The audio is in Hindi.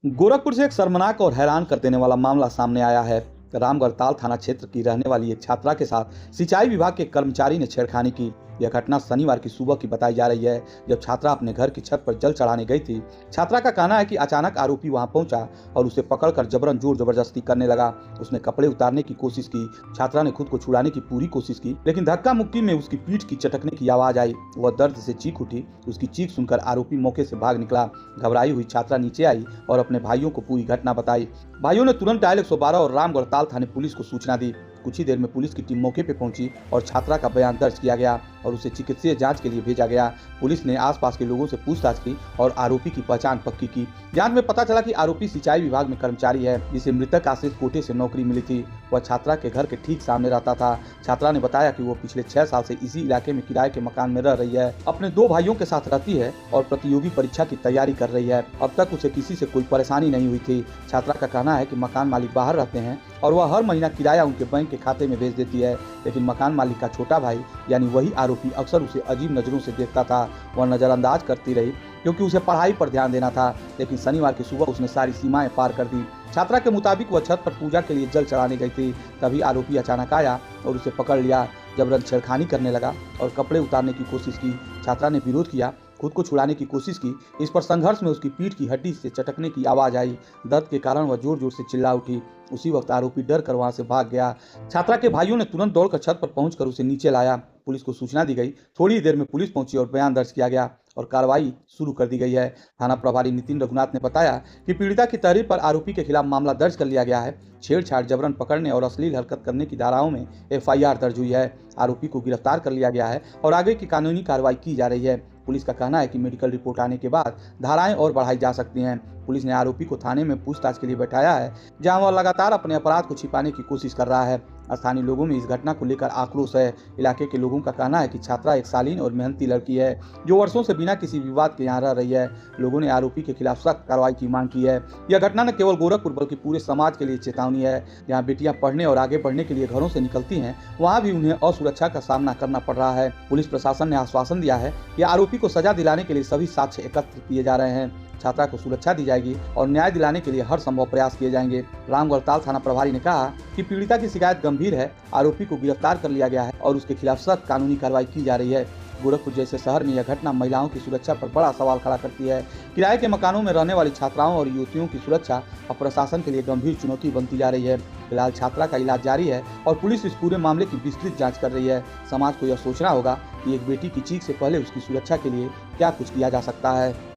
गोरखपुर से एक शर्मनाक और हैरान कर देने वाला मामला सामने आया है। रामगढ़ ताल थाना क्षेत्र की रहने वाली एक छात्रा के साथ सिंचाई विभाग के कर्मचारी ने छेड़खानी की। यह घटना शनिवार की सुबह की बताई जा रही है, जब छात्रा अपने घर की छत पर जल चढ़ाने गई थी। छात्रा का कहना है कि अचानक आरोपी वहां पहुंचा और उसे पकड़कर जबरन जोर जबरदस्ती करने लगा। उसने कपड़े उतारने की कोशिश की। छात्रा ने खुद को छुड़ाने की पूरी कोशिश की, लेकिन धक्का मुक्की में उसकी पीठ की चटकने की आवाज आई। वह दर्द से चीख उठी। उसकी चीख सुनकर आरोपी मौके से भाग निकला। घबराई हुई छात्रा नीचे आई और अपने भाइयों को पूरी घटना बताई। भाइयों ने तुरंत डायल 112 और रामगढ़ ताल थाने पुलिस को सूचना दी। कुछ ही देर में पुलिस की टीम मौके पर पहुंची और छात्रा का बयान दर्ज किया गया और उसे चिकित्सीय जांच के लिए भेजा गया। पुलिस ने आसपास के लोगों से पूछताछ की और आरोपी की पहचान पक्की की। जांच में पता चला कि आरोपी सिंचाई विभाग में कर्मचारी है, जिसे मृतक आश्रित कोटे से नौकरी मिली थी। वह छात्रा के घर के ठीक सामने रहता था। छात्रा ने बताया कि वो पिछले 6 साल से इसी इलाके में किराए के मकान में रह रही है, अपने 2 भाइयों के साथ रहती है और प्रतियोगी परीक्षा की तैयारी कर रही है। अब तक उसे किसी से कोई परेशानी नहीं हुई थी। छात्रा का कहना है कि मकान मालिक बाहर रहते हैं और वह हर महीना किराया उनके बैंक के खाते में भेज देती है, लेकिन मकान मालिक का छोटा भाई यानी वही आरोपी अक्सर उसे अजीब नजरों से देखता था। वह नजरअंदाज करती रही क्योंकि उसे पढ़ाई पर ध्यान देना था, लेकिन शनिवार की सुबह उसने सारी सीमाएं पार कर दी। छात्रा के मुताबिक वह छत पर पूजा के लिए जल चढ़ाने गई थी। तभी आरोपी अचानक आया और उसे पकड़ लिया। जबरन छेड़खानी करने लगा और कपड़े उतारने की कोशिश की। छात्रा ने विरोध किया, खुद को छुड़ाने की कोशिश की। इस पर संघर्ष में उसकी पीठ की हड्डी से चटकने की आवाज आई। दर्द के कारण वह जोर जोर से चिल्ला उठी। उसी वक्त आरोपी डर कर वहां से भाग गया। छात्रा के भाइयों ने तुरंत दौड़कर छत पर पहुंचकर उसे नीचे लाया। पुलिस को सूचना दी गई। थोड़ी देर में पुलिस पहुंची और बयान दर्ज किया गया और कार्रवाई शुरू कर दी गई है। थाना प्रभारी नितिन रघुनाथ ने बताया कि पीड़िता की तहरीर पर आरोपी के खिलाफ मामला दर्ज कर लिया गया है। छेड़छाड़, जबरन पकड़ने और अश्लील हरकत करने की धाराओं में FIR दर्ज हुई है। आरोपी को गिरफ्तार कर लिया गया है और आगे की कानूनी कार्रवाई की जा रही है। पुलिस का कहना है कि मेडिकल रिपोर्ट आने के बाद धाराएं और बढ़ाई जा सकती हैं। पुलिस ने आरोपी को थाने में पूछताछ के लिए बैठाया है, जहां वह लगातार अपने अपराध को छिपाने की कोशिश कर रहा है। स्थानीय लोगों में इस घटना को लेकर आक्रोश है। इलाके के लोगों का कहना है कि छात्रा एक शालीन और मेहनती लड़की है, जो वर्षों से बिना किसी विवाद के यहाँ रह रही है। लोगों ने आरोपी के खिलाफ सख्त कार्रवाई की मांग की है। यह घटना न केवल गोरखपुर बल्कि पूरे समाज के लिए चेतावनी है। जहाँ बेटियां पढ़ने और आगे बढ़ने के लिए घरों से निकलती हैं, वहाँ भी उन्हें असुरक्षा का सामना करना पड़ रहा है। पुलिस प्रशासन ने आश्वासन दिया है कि आरोपी को सजा दिलाने के लिए सभी साक्ष्य एकत्र किए जा रहे हैं। छात्रा को सुरक्षा दी जाएगी और न्याय दिलाने के लिए हर संभव प्रयास किए जाएंगे। रामगढ़ ताल थाना प्रभारी ने कहा कि पीड़िता की शिकायत गंभीर है, आरोपी को गिरफ्तार कर लिया गया है और उसके खिलाफ सख्त कानूनी कार्रवाई की जा रही है। गोरखपुर जैसे शहर में यह घटना महिलाओं की सुरक्षा पर बड़ा सवाल खड़ा करती है। किराए के मकानों में रहने वाली छात्राओं और युवतियों की सुरक्षा अब प्रशासन के लिए गंभीर चुनौती बनती जा रही है। फिलहाल छात्रा का इलाज जारी है और पुलिस इस पूरे मामले की विस्तृत जांच कर रही है। समाज को यह सोचना होगा कि एक बेटी की चीख से पहले उसकी सुरक्षा के लिए क्या कुछ किया जा सकता है।